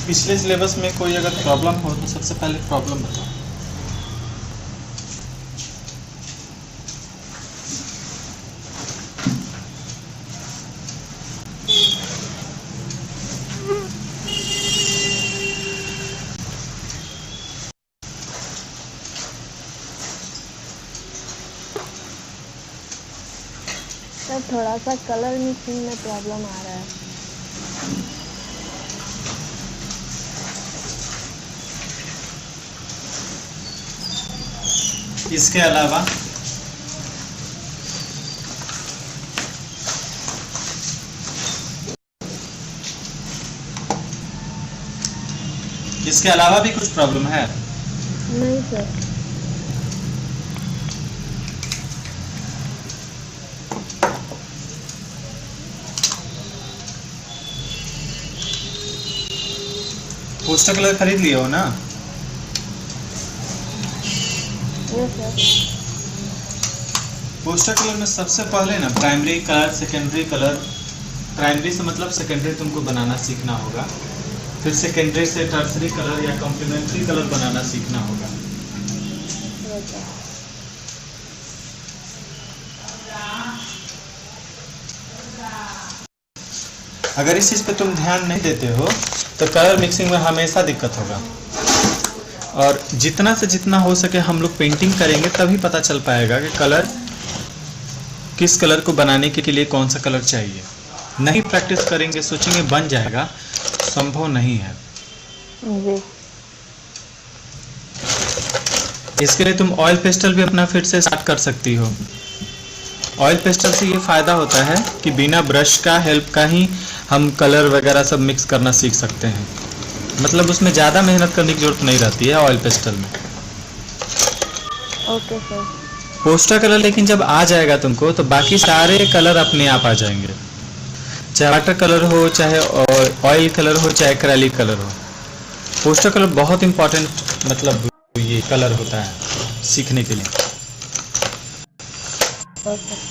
पिछले सिलेबस में कोई अगर प्रॉब्लम हो तो सबसे पहले प्रॉब्लम बताओ। सर थोड़ा सा कलर मिक्सिंग में प्रॉब्लम आ रहा है। इसके अलावा भी कुछ प्रॉब्लम है? नहीं सर। पोस्टर कलर खरीद लिए हो ना? Yes sir. पोस्टर कलर में सबसे पहले ना primary colour, secondary colour. Primary से मतलब सेकेंडरी तुमको बनाना सीखना होगा, फिर सेकेंडरी से टर्सरी कलर या कॉम्प्लीमेंट्री कलर बनाना सीखना होगा। अगर इस चीज़ पे तुम ध्यान नहीं देते हो तो कलर मिक्सिंग में हमेशा दिक्कत होगा। और जितना से जितना हो सके हम लोग पेंटिंग करेंगे तभी पता चल पाएगा कि कलर, किस कलर को बनाने के लिए कौन सा कलर चाहिए। नहीं प्रैक्टिस करेंगे, सोचेंगे बन जाएगा, संभव नहीं है। जी। इसके लिए तुम ऑयल पेस्टल भी अपना फिर से स्टार्ट कर सकती हो। ऑयल पेस्टल से ये फ़ायदा होता है कि बिना ब्रश का हेल्प का ही हम कलर वगैरह सब मिक्स करना सीख सकते हैं। मतलब उसमें ज़्यादा मेहनत करने की जरूरत नहीं रहती है ऑयल पेस्टल में। Okay sir. पोस्टर कलर लेकिन जब आ जाएगा तुमको तो बाकी सारे कलर अपने आप आ जाएंगे, चाहे वाटर कलर हो, चाहे ऑयल कलर हो, चाहे एक्रेलिक कलर हो। पोस्टर कलर बहुत इंपॉर्टेंट मतलब ये कलर होता है सीखने के लिए। ओके।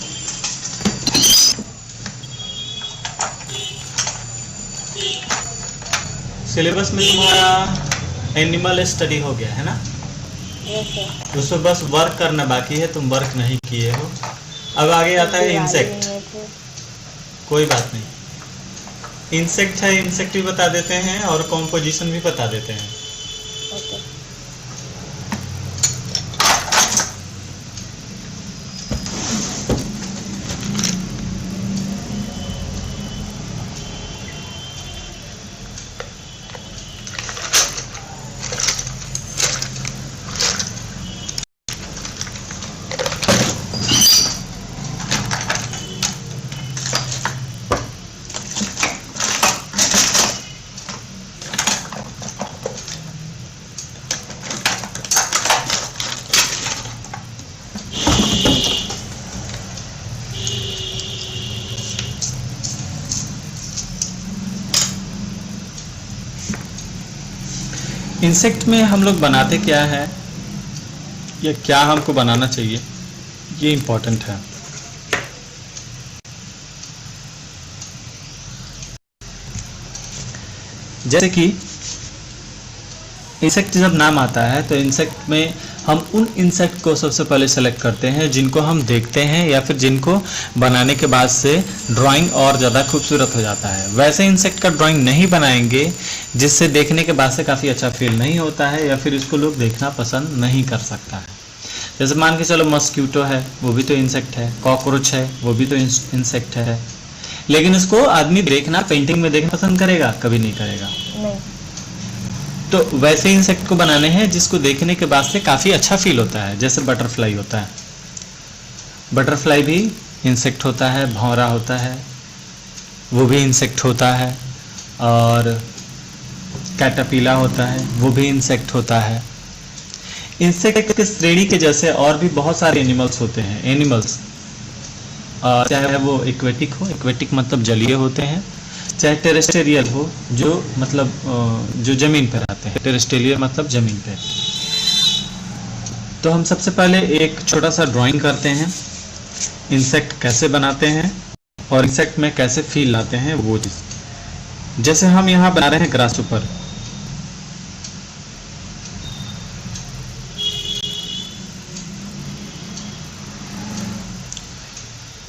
सिलेबस में तुम्हारा एनिमल स्टडी हो गया है ना? Yes sir. उसमें बस वर्क करना बाकी है, तुम वर्क नहीं किए हो। अब आगे आता है इंसेक्ट। कोई बात नहीं, इंसेक्ट है, इंसेक्ट भी बता देते हैं और कॉम्पोजिशन भी बता देते हैं। ओके। इंसेक्ट में हम लोग बनाते क्या है या क्या हमको बनाना चाहिए, ये इम्पोर्टेंट है। जैसे कि इंसेक्ट जब नाम आता है तो इंसेक्ट में हम उन इंसेक्ट को सबसे पहले सेलेक्ट करते हैं जिनको हम देखते हैं या फिर जिनको बनाने के बाद से ड्राइंग और ज़्यादा खूबसूरत हो जाता है। वैसे इंसेक्ट का ड्राइंग नहीं बनाएंगे जिससे देखने के बाद से काफ़ी अच्छा फील नहीं होता है या फिर इसको लोग देखना पसंद नहीं कर सकता है। जैसे मान के चलो मस्क्यूटो है, वो भी तो इंसेक्ट है, कॉकरोच है, वो भी तो इंसेक्ट है, लेकिन उसको आदमी देखना, पेंटिंग में देखना पसंद करेगा? कभी नहीं करेगा। नहीं। तो वैसे इंसेक्ट को बनाने हैं जिसको देखने के बाद से काफ़ी अच्छा फील होता है। जैसे बटरफ्लाई होता है, बटरफ्लाई भी इंसेक्ट होता है, भौरा होता है, वो भी इंसेक्ट होता है, और कैटरपिला होता है, वो भी इंसेक्ट होता है। इंसेक्ट के श्रेणी के जैसे और भी बहुत सारे एनिमल्स होते हैं। एनिमल्स चाहे वो एक्वेटिक हो, एक्वेटिक मतलब जलीय होते हैं, चाहे टेरेस्टेरियल हो, जो मतलब जो ज़मीन पर रहते हैं। टेरेस्टेरियल मतलब ज़मीन पे। तो हम सबसे पहले एक छोटा सा ड्राइंग करते हैं, इंसेक्ट कैसे बनाते हैं और इंसेक्ट में कैसे फील लाते हैं वो चीज़। जैसे हम यहाँ बना रहे हैं ग्रासहॉपर,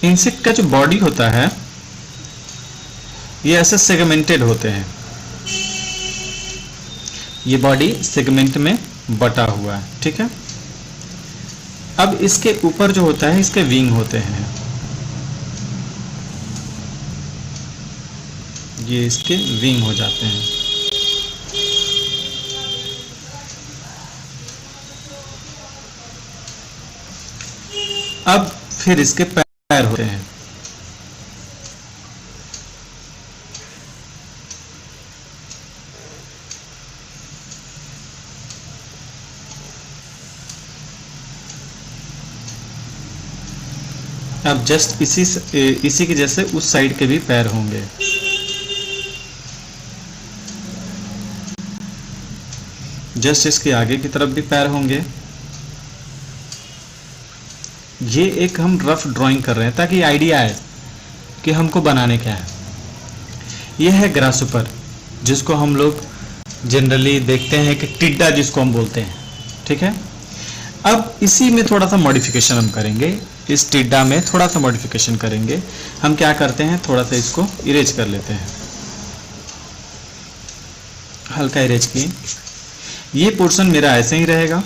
इंसेक्ट का जो बॉडी होता है ये ऐसे सेगमेंटेड होते हैं, ये बॉडी सेगमेंट में बटा हुआ है, ठीक है। अब इसके ऊपर जो होता है इसके विंग होते हैं, ये इसके विंग हो जाते हैं। अब फिर इसके पैर होते हैं, अब जस्ट इसी के जैसे उस साइड के भी पैर होंगे। जस्ट इसके आगे की तरफ भी पैर होंगे। ये एक हम रफ ड्राइंग कर रहे हैं ताकि आइडिया आए कि हमको बनाने क्या है। ये है ग्रासहॉपर, जिसको हम लोग जनरली देखते हैं कि टिड्डा जिसको हम बोलते हैं, ठीक है। अब इसी में थोड़ा सा मॉडिफिकेशन हम करेंगे, इस टिड्डा में थोड़ा सा मॉडिफिकेशन करेंगे। हम क्या करते हैं, थोड़ा सा इसको इरेज कर लेते हैं, हल्का इरेज किए। ये पोर्शन मेरा ऐसे ही रहेगा,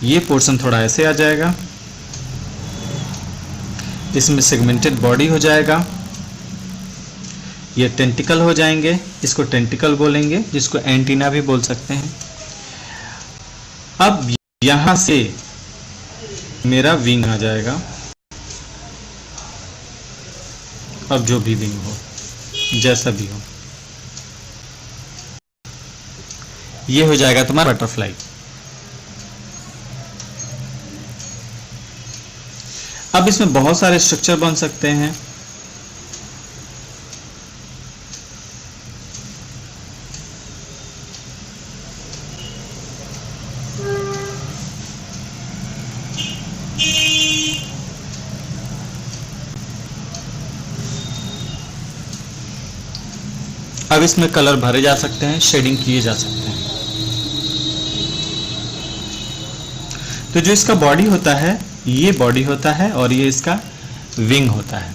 ये पोर्शन थोड़ा ऐसे आ जाएगा, इसमें सेगमेंटेड बॉडी हो जाएगा, ये टेंटिकल हो जाएंगे, इसको टेंटिकल बोलेंगे, जिसको एंटीना भी बोल सकते हैं। अब यहां से मेरा विंग आ जाएगा, अब जो भी विंग हो, जैसा भी हो, ये हो जाएगा तुम्हारा बटरफ्लाई। अब इसमें बहुत सारे स्ट्रक्चर बन सकते हैं। अब इसमें कलर भरे जा सकते हैं, शेडिंग किए जा सकते हैं। तो जो इसका बॉडी होता है, ये बॉडी होता है और ये इसका विंग होता है।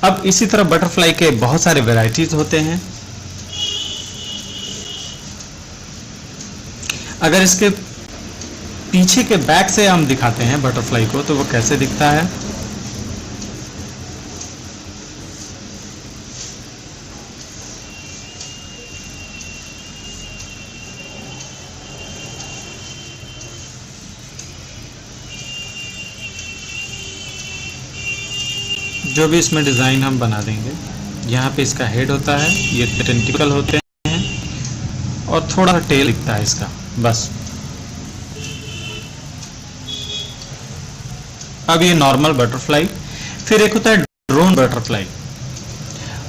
अब इसी तरह बटरफ्लाई के बहुत सारे वैरायटीज होते हैं। अगर इसके पीछे के बैक से हम दिखाते हैं बटरफ्लाई को, तो वो कैसे दिखता है। जो भी इसमें डिज़ाइन हम बना देंगे, यहाँ पे इसका हेड होता है, ये टेंटिकल होते हैं और थोड़ा सा टेल दिखता है इसका, बस। अब ये नॉर्मल बटरफ्लाई। फिर एक होता है ड्रोन बटरफ्लाई।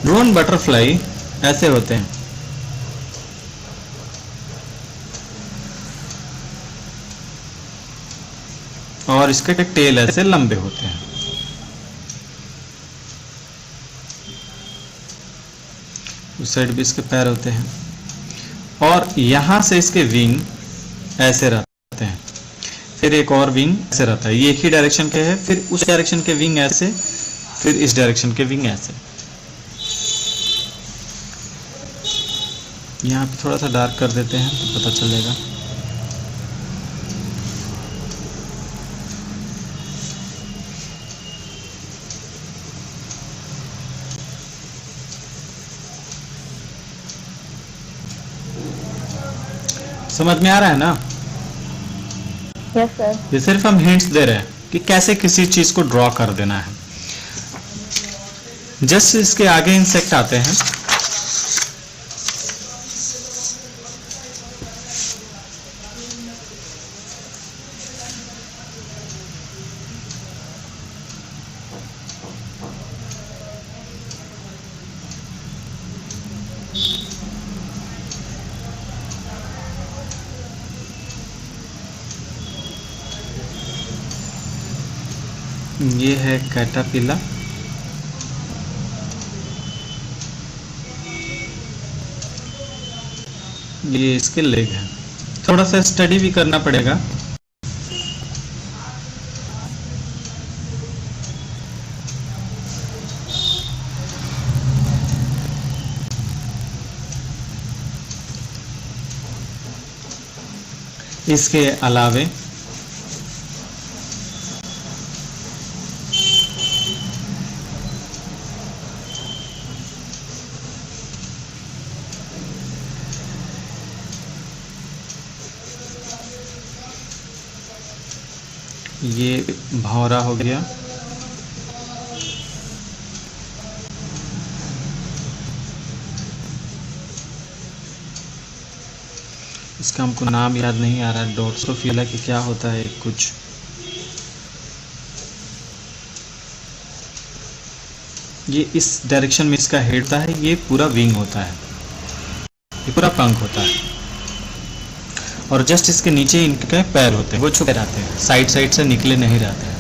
ड्रोन बटरफ्लाई ऐसे होते हैं, और इसके टेल ऐसे लंबे होते हैं। उस साइड भी इसके पैर होते हैं, और यहां से इसके विंग ऐसे रहते हैं। फिर एक और विंग ऐसे रहता है, ये एक ही डायरेक्शन के है, फिर उस डायरेक्शन के विंग ऐसे, फिर इस डायरेक्शन के विंग ऐसे। यहाँ पे थोड़ा सा डार्क कर देते हैं तो पता चलेगा। समझ में आ रहा है ना? Yes sir. ये सिर्फ हम हिंट्स दे रहे हैं कि कैसे किसी चीज को ड्रॉ कर देना है। जस्ट इसके आगे इंसेक्ट आते हैं। ये है कैटरपिलर। ये इसके लेग है। थोड़ा सा स्टडी भी करना पड़ेगा। इसके अलावे ये भौरा हो गया, इसका हमको नाम याद नहीं आ रहा है, डॉट्स को फील है कि क्या होता है कुछ। ये इस डायरेक्शन में इसका हेड होता है, ये पूरा विंग होता है, ये पूरा पंख होता है, और जस्ट इसके नीचे इनके पैर होते हैं, वो छुपे रहते हैं, साइड साइड से निकले नहीं रहते हैं।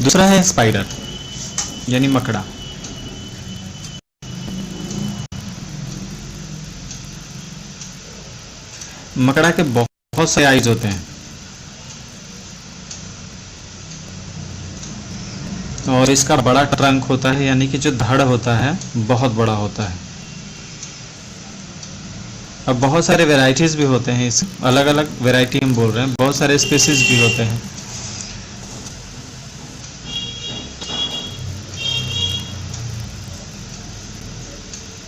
दूसरा है स्पाइडर यानी मकड़ा। मकड़ा के बहुत से आइज होते हैं और इसका बड़ा ट्रंक होता है, यानी कि जो धड़ होता है बहुत बड़ा होता है। अब बहुत सारे वैरायटीज भी होते हैं, इस अलग अलग वैरायटी हम बोल रहे हैं, बहुत सारे स्पीसीज भी होते हैं।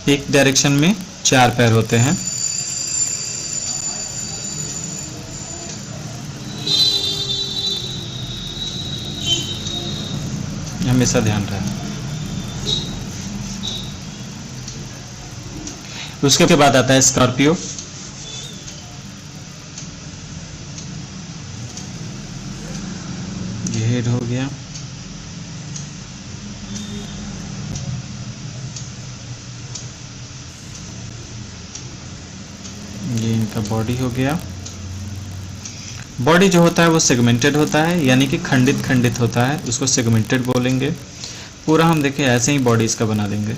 एक डायरेक्शन में 4 पैर होते हैं। हमेशा ध्यान रहे। उसके बाद आता है स्कॉर्पियो। ये हेड हो गया, ये इनका बॉडी हो गया। बॉडी जो होता है वो सेगमेंटेड होता है, यानी कि खंडित खंडित होता है, उसको सेगमेंटेड बोलेंगे। पूरा हम देखें ऐसे ही बॉडी इसका बना देंगे।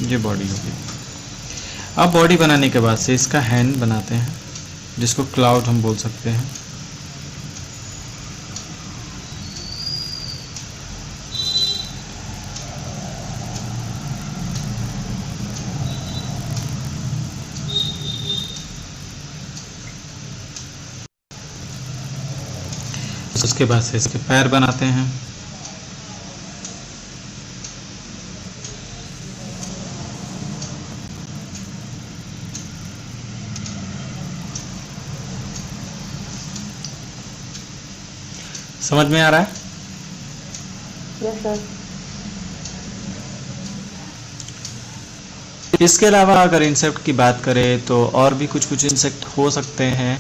ये बॉडी होगी। अब बॉडी बनाने के बाद से इसका हैंड बनाते हैं, जिसको क्लाउड हम बोल सकते हैं। उसके बाद से इसके पैर बनाते हैं। समझ में आ रहा है? Yes sir. इसके अलावा अगर इंसेक्ट की बात करें तो और भी कुछ कुछ इंसेक्ट हो सकते हैं,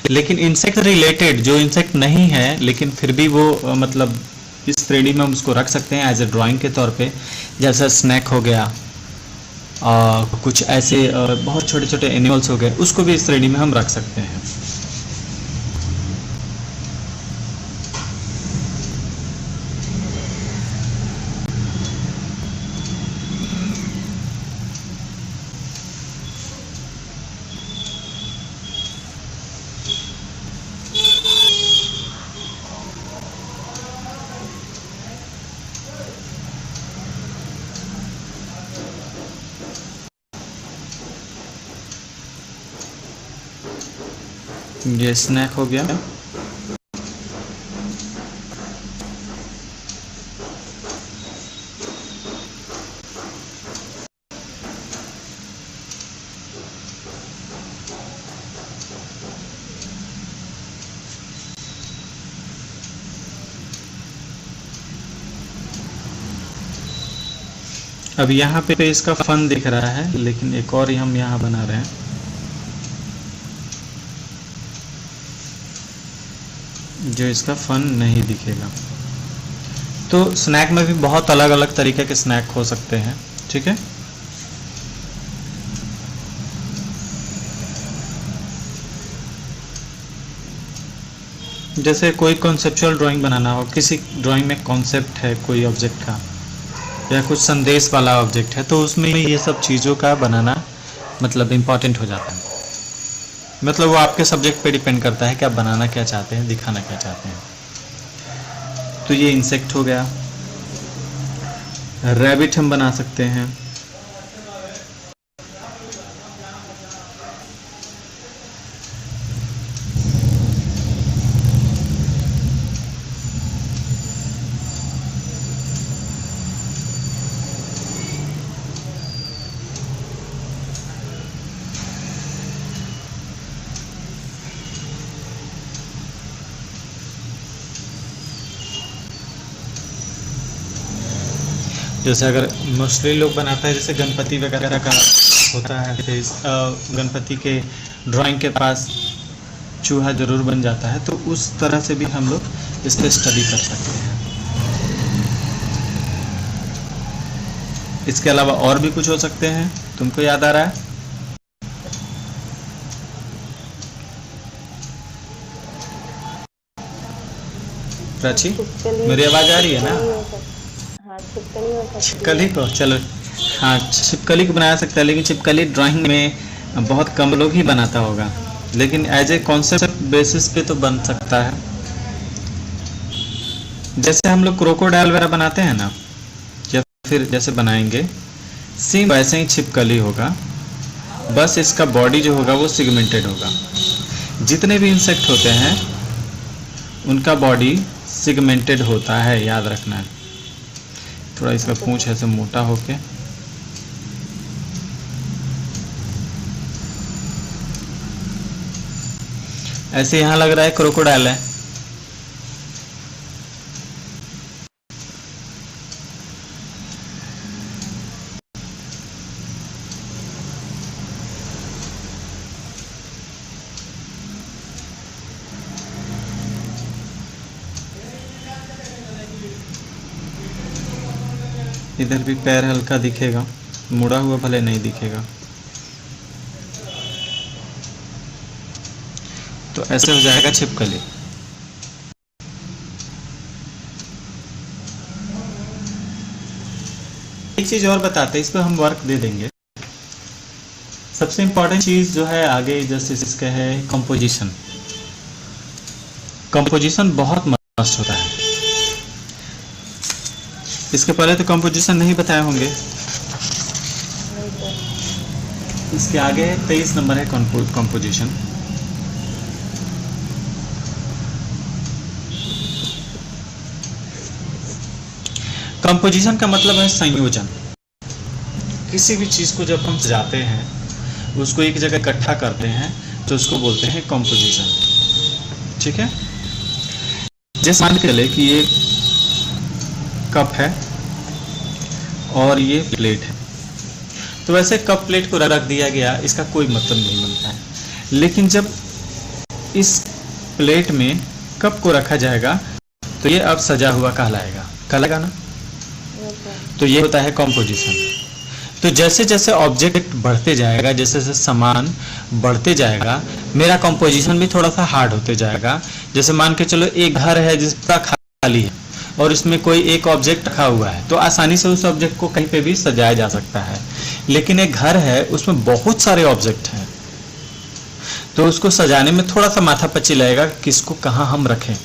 लेकिन इंसेक्ट रिलेटेड जो इंसेक्ट नहीं है लेकिन फिर भी वो मतलब इस 3D में हम उसको रख सकते हैं एज ए ड्राइंग के तौर पे, जैसा स्नैक हो गया और कुछ ऐसे बहुत छोटे छोटे एनिमल्स हो गए, उसको भी इस 3D में हम रख सकते हैं। ये स्नैक हो गया। अब यहाँ पे इसका फन दिख रहा है, लेकिन एक और हम यहाँ बना रहे हैं जो इसका फन नहीं दिखेगा। तो स्नैक में भी बहुत अलग अलग तरीके के स्नैक हो सकते हैं, ठीक है। जैसे कोई कॉन्सेप्चुअल ड्राइंग बनाना हो, किसी ड्राइंग में कॉन्सेप्ट है कोई ऑब्जेक्ट का या कुछ संदेश वाला ऑब्जेक्ट है, तो उसमें ये सब चीज़ों का बनाना मतलब इम्पॉर्टेंट हो जाता है। मतलब वो आपके सब्जेक्ट पे डिपेंड करता है कि आप बनाना क्या चाहते हैं, दिखाना क्या चाहते हैं। तो ये इंसेक्ट हो गया। रैबिट हम बना सकते हैं। जैसे अगर मोस्टली लोग बनाता है, जैसे गणपति वगैरह का होता है फेस, गणपति के ड्राइंग के पास चूहा जरूर बन जाता है, तो उस तरह से भी हम लोग इस पर स्टडी कर सकते हैं। इसके अलावा और भी कुछ हो सकते हैं, तुमको याद आ रहा है? प्राची, मेरी आवाज आ रही है ना? हाँ, छिपकली हो सकती है। छिपकली को, चलो हाँ, छिपकली को बना सकता है, लेकिन छिपकली ड्राइंग में बहुत कम लोग ही बनाता होगा, लेकिन एज ए कॉन्सेप्ट बेसिस पे तो बन सकता है। जैसे हम लोग क्रोकोडाइल वगैरह बनाते हैं ना, या फिर जैसे बनाएंगे, सेम वैसे ही छिपकली होगा, बस इसका बॉडी जो होगा वो सिगमेंटेड होगा। जितने भी इंसेक्ट होते हैं उनका बॉडी सिगमेंटेड होता है, याद रखना है। थोड़ा इसका पूंछ ऐसे मोटा होके, ऐसे यहाँ लग रहा है क्रोकोडाइल है। इधर भी पैर हल्का दिखेगा, मुड़ा हुआ भले नहीं दिखेगा। तो ऐसे हो जाएगा छिपकली। एक चीज और बताते हैं, इस पर हम वर्क दे देंगे। सबसे इंपॉर्टेंट चीज जो है आगे जैसे इसका है कंपोजिशन। कंपोजिशन बहुत मस्त होता है। इसके पहले तो कंपोजिशन नहीं बताए होंगे। इसके आगे 23 नंबर है कंपोजिशन। कंपोजिशन का मतलब है संयोजन। किसी भी चीज को जब हम सजाते हैं, उसको एक जगह इकट्ठा करते हैं, तो उसको बोलते हैं कंपोजिशन। ठीक है, जैसे मान के चले कि ये कप है और ये प्लेट है, तो वैसे कप प्लेट को रख दिया गया, इसका कोई मतलब नहीं बनता है। लेकिन जब इस प्लेट में कप को रखा जाएगा तो ये अब सजा हुआ कहलाएगा ना। तो ये होता है कंपोजिशन। तो जैसे जैसे ऑब्जेक्ट बढ़ते जाएगा, जैसे जैसे सामान बढ़ते जाएगा, मेरा कंपोजिशन भी थोड़ा सा हार्ड होते जाएगा। जैसे मान के चलो एक घर है जिसका खाली है और इसमें कोई एक ऑब्जेक्ट रखा हुआ है, तो आसानी से उस ऑब्जेक्ट को कहीं पे भी सजाया जा सकता है। लेकिन एक घर है, उसमें बहुत सारे ऑब्जेक्ट हैं, तो उसको सजाने में थोड़ा सा माथापच्ची लगेगा, किसको कहाँ हम रखें।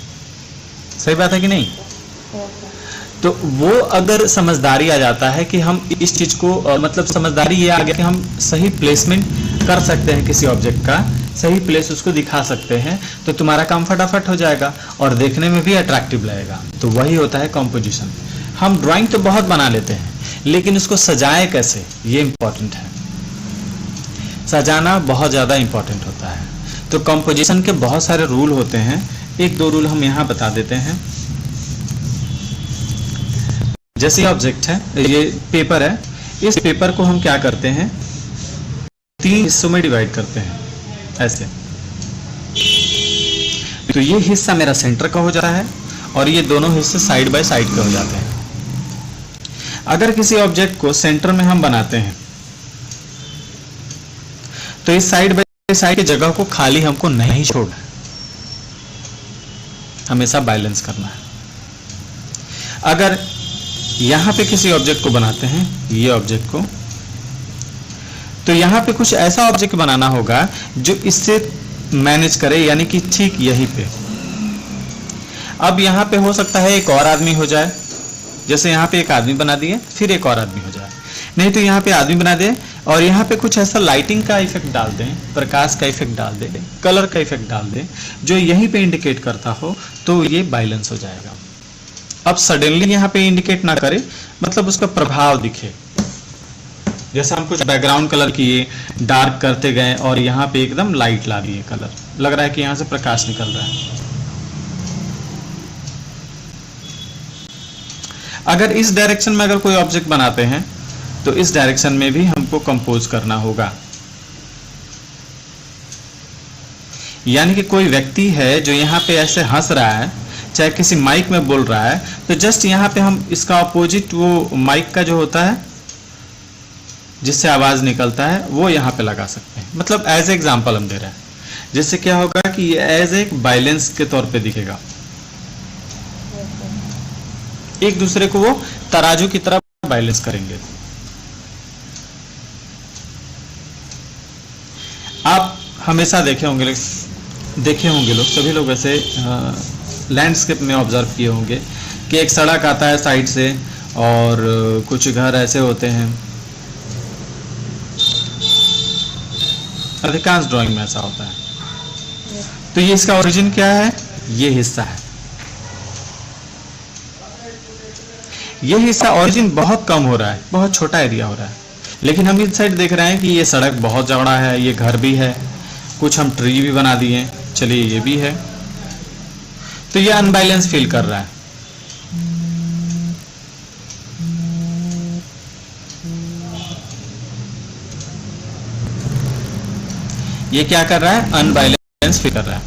सही बात है कि नहीं? तो वो अगर समझदारी आ जाता है कि हम इस चीज को मतलब समझदारी ये आ गया कि हम सही प्लेसमेंट कर सकते हैं, किसी ऑब्जेक्ट का सही प्लेस उसको दिखा सकते हैं, तो तुम्हारा काम फटाफट हो जाएगा और देखने में भी अट्रैक्टिव लगेगा। तो वही होता है कंपोजिशन। हम ड्राइंग तो बहुत बना लेते हैं, लेकिन उसको सजाएं कैसे, ये इंपॉर्टेंट है। सजाना बहुत ज़्यादा इंपॉर्टेंट होता है। तो कंपोजिशन के बहुत सारे रूल होते हैं, एक दो रूल हम यहाँ बता देते हैं। जैसे ऑब्जेक्ट है, ये पेपर है, इस पेपर को हम क्या करते हैं, 3 हिस्सों में डिवाइड करते हैं ऐसे। तो ये हिस्सा मेरा सेंटर का हो जाता है और ये दोनों हिस्से साइड बाय साइड के हो जाते हैं। अगर किसी ऑब्जेक्ट को सेंटर में हम बनाते हैं, तो इस साइड बाय साइड की जगह को खाली हमको नहीं छोड़ना है, हमेशा बैलेंस करना है। अगर यहां पे किसी ऑब्जेक्ट को बनाते हैं, ये ऑब्जेक्ट को, तो यहां पे कुछ ऐसा ऑब्जेक्ट बनाना होगा जो इससे मैनेज करे, यानी कि ठीक यहीं पे। अब यहां पे हो सकता है एक और आदमी हो जाए, जैसे यहाँ पे एक आदमी बना दिए, फिर एक और आदमी हो जाए, नहीं तो यहाँ पे आदमी बना दे और यहाँ पे कुछ ऐसा लाइटिंग का इफेक्ट डाल दें, प्रकाश का इफेक्ट डाल दें, कलर का इफेक्ट डाल दें जो यहीं पे इंडिकेट करता हो, तो ये बाइलेंस हो जाएगा। अब सडनली यहाँ पे इंडिकेट ना करे, मतलब उसका प्रभाव दिखे। जैसे हम कुछ बैकग्राउंड कलर किए, डार्क करते गए और यहाँ पे एकदम लाइट ला दिए कलर, लग रहा है कि यहाँ से प्रकाश निकल रहा है। अगर इस डायरेक्शन में अगर कोई ऑब्जेक्ट बनाते हैं तो इस डायरेक्शन में भी हमको कंपोज करना होगा। यानी कि कोई व्यक्ति है जो यहाँ पे ऐसे हंस रहा है, चाहे किसी माइक में बोल रहा है, तो जस्ट यहाँ पे हम इसका ऑपोजिट वो माइक का जो होता है जिससे आवाज निकलता है वो यहाँ पे लगा सकते हैं। मतलब एज ए एग्जाम्पल हम दे रहे हैं, जिससे क्या होगा कि ये एज एक बैलेंस के तौर पे दिखेगा, एक दूसरे को वो तराजू की तरह बैलेंस करेंगे। आप हमेशा देखे होंगे लोग, सभी लोग ऐसे लैंडस्केप में ऑब्जर्व किए होंगे कि एक सड़क आता है साइड से और कुछ घर ऐसे होते हैं, अधिकांश ड्राइंग में ऐसा होता है। तो ये इसका ओरिजिन क्या है? ये हिस्सा है। ये हिस्सा ओरिजिन बहुत कम हो रहा है, बहुत छोटा एरिया हो रहा है, लेकिन हम इस साइड देख रहे हैं कि ये सड़क बहुत चौड़ा है, ये घर भी है, कुछ हम ट्री भी बना दिए, चलिए ये भी है, तो ये अनबैलेंस फील कर रहा है। ये क्या कर रहा है? अनबैलेंस फील कर रहा है।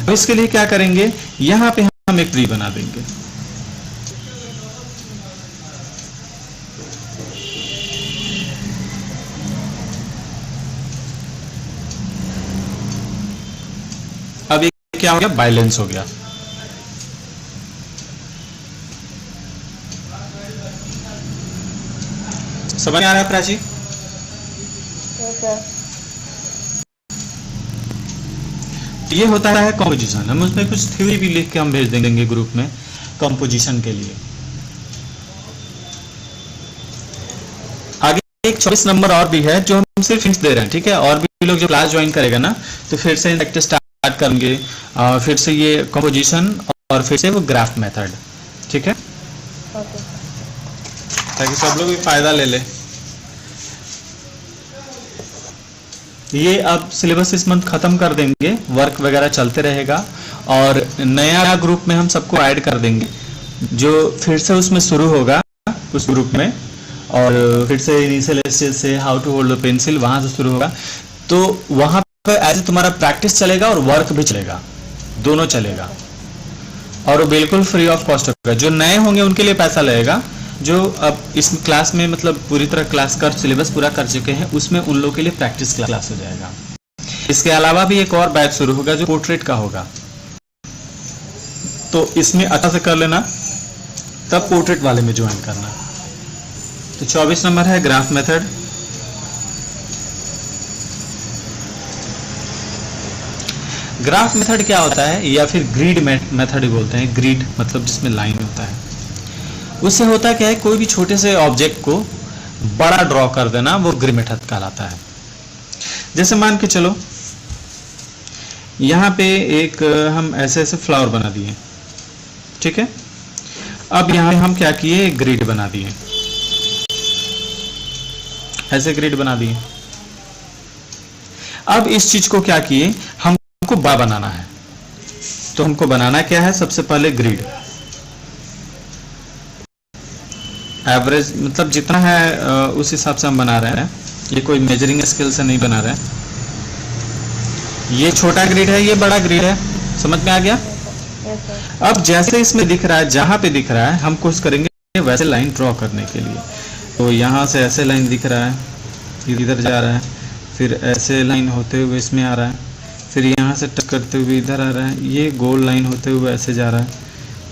अब इसके लिए क्या करेंगे, यहां पे हम एक ट्री बना देंगे। अब ये क्या हो गया? बैलेंस हो गया। समझ आ रहा है प्राची? ये होता है कंपोजिशन। हम उसमें कुछ थ्योरी भी लिख के हम भेज देंगे ग्रुप में कंपोजिशन के लिए। आगे एक 24 नंबर और भी है जो हम सिर्फ हिंट्स दे रहे हैं, ठीक है? और भी लोग जो क्लास ज्वाइन करेगा ना तो फिर से प्रैक्टिस स्टार्ट करेंगे, फिर से ये कंपोजिशन और फिर से वो ग्राफ मेथड, ठीक है? ताकि सब लोग भी फायदा ले ले। ये अब सिलेबस इस मंथ खत्म कर देंगे, वर्क वगैरह चलते रहेगा और नया ग्रुप में हम सबको ऐड कर देंगे जो फिर से उसमें शुरू होगा उस ग्रुप में, और फिर से इनिशियल स्टेज से how to hold the pencil वहां से शुरू होगा। तो वहां पर ऐसे तुम्हारा प्रैक्टिस चलेगा और वर्क भी चलेगा, दोनों चलेगा, और वो बिल्कुल फ्री ऑफ कॉस्ट होगा। जो नए होंगे उनके लिए पैसा लगेगा, जो अब इस क्लास में मतलब पूरी तरह क्लास का सिलेबस पूरा कर चुके हैं उसमें उन लोगों के लिए प्रैक्टिस क्लास हो जाएगा। इसके अलावा भी एक और बैच शुरू होगा जो पोर्ट्रेट का होगा, तो इसमें अच्छा से कर लेना, तब पोर्ट्रेट वाले में ज्वाइन करना। तो 24 नंबर है ग्राफ मेथड। ग्राफ मेथड क्या होता है, या फिर ग्रिड मेथड बोलते हैं। ग्रिड मतलब जिसमें लाइन होता है। उससे होता क्या है, कोई भी छोटे से ऑब्जेक्ट को बड़ा ड्रॉ कर देना, वो ग्रिड मेथड कहलाता है। जैसे मान के चलो यहाँ पे एक हम ऐसे ऐसे फ्लावर बना दिए, ठीक है? अब यहाँ हम क्या किए, ग्रिड बना दिए, ऐसे ग्रिड बना दिए। अब इस चीज को क्या किए, हमको बड़ा बनाना है, तो हमको बनाना क्या है, सबसे पहले ग्रिड एवरेज मतलब जितना है उस हिसाब से हम बना रहे हैं। ये कोई मेजरिंग स्केल से नहीं बना रहे हैं। ये छोटा ग्रिड है, ये बड़ा ग्रिड है, समझ में आ गया? अब जैसे इसमें दिख रहा है, जहां पे दिख रहा है हम कोशिश करेंगे वैसे लाइन ड्रॉ करने के लिए। तो यहाँ से ऐसे लाइन दिख रहा है, फिर इधर जा रहा है, फिर ऐसे लाइन होते हुए इसमें आ रहा है, फिर यहाँ से टच करते हुए इधर आ रहा है, ये गोल लाइन होते हुए ऐसे जा रहा है,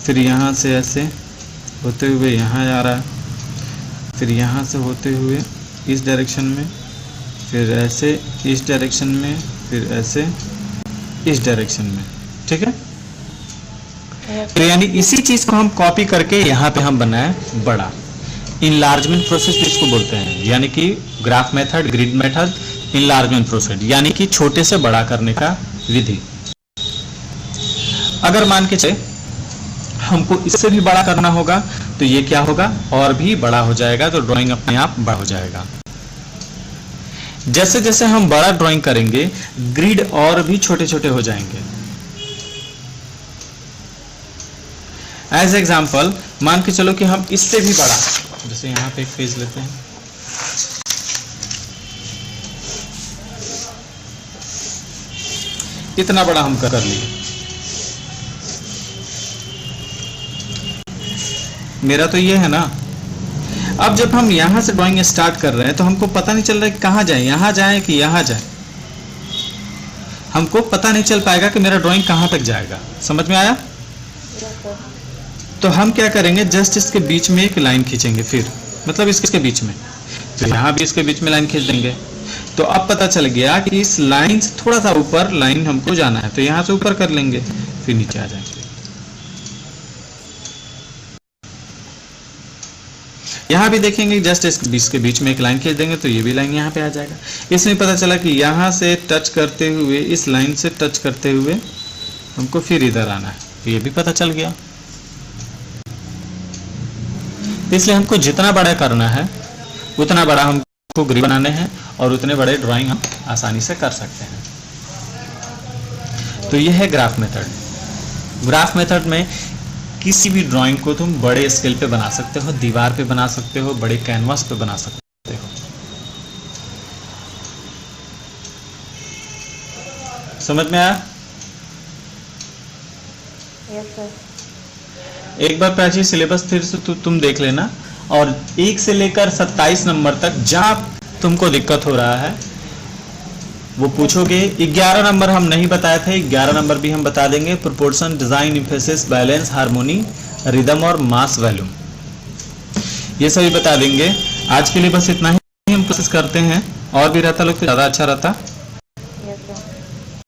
फिर यहाँ से ऐसे होते हुए यहाँ जा रहा है, फिर यहाँ से होते हुए इस डायरेक्शन में, फिर ऐसे इस डायरेक्शन में, फिर ऐसे इस डायरेक्शन में, ठीक है? तो यानी इसी चीज को हम कॉपी करके यहाँ पे हम बनाए बड़ा। इनलार्जमेंट प्रोसेस जिसको बोलते हैं, यानी कि graph method, grid method, enlargement process, यानी कि छोटे से बड़ा करने का विधि। अगर मान के चले हमको इससे भी बड़ा करना होगा तो ये क्या होगा, और भी बड़ा हो जाएगा, तो ड्राइंग अपने आप बड़ा हो जाएगा। जैसे जैसे हम बड़ा ड्राइंग करेंगे ग्रिड और भी छोटे छोटे हो जाएंगे। एज एग्जाम्पल मान के चलो कि हम इससे भी बड़ा, जैसे यहां पे एक पेज लेते हैं, इतना बड़ा हम कर लिए। मेरा तो ये है ना। अब जब हम यहां से ड्राइंग स्टार्ट कर रहे हैं तो हमको पता नहीं चल रहा है कि कहां जाए, यहां जाए कि यहां जाए। हमको पता नहीं चल पाएगा कि मेरा ड्राइंग कहां तक जाएगा। समझ में आया? तो हम क्या करेंगे, जस्ट इसके बीच में एक लाइन खींचेंगे, फिर मतलब इसके बीच में, तो यहां भी इसके बीच में लाइन खींच देंगे। तो अब पता चल गया कि इस लाइन से थोड़ा सा ऊपर लाइन हमको जाना है, तो यहां से ऊपर कर लेंगे, फिर नीचे आ जाएंगे। यहाँ भी देखेंगे जस्ट इसके बीच में एक लाइन खींच देंगे तो ये भी लाइन यहाँ पे आ जाएगा। इसमें पता चला कि यहाँ से टच करते हुए, इस लाइन से टच करते हुए हमको फिर इधर आना है, तो ये भी पता चल गया। इसलिए हमको जितना बड़ा करना है उतना बड़ा हमको ग्रिड बनाने हैं और उतने बड़े ड्राइंग हम आसानी से कर सकते हैं। तो ये है ग्राफ मेथड। ग्राफ मेथड में किसी भी ड्राइंग को तुम बड़े स्केल पे बना सकते हो, दीवार पे बना सकते हो, बड़े कैनवास पे बना सकते हो। समझ में आया? Yes sir. एक बार प्राची सिलेबस फिर से तुम देख लेना, और 1 से लेकर 27 नंबर तक जहां तुमको दिक्कत हो रहा है वो पूछोगे। 11 नंबर हम नहीं बताए थे, 11 नंबर भी हम बता देंगे। Proportion, design, emphasis, balance, harmony, rhythm और मास वॉल्यूम, ये सभी बता देंगे। आज के लिए बस इतना ही हम कोशिश करते हैं, और भी रहता लोग तो ज्यादा अच्छा रहता।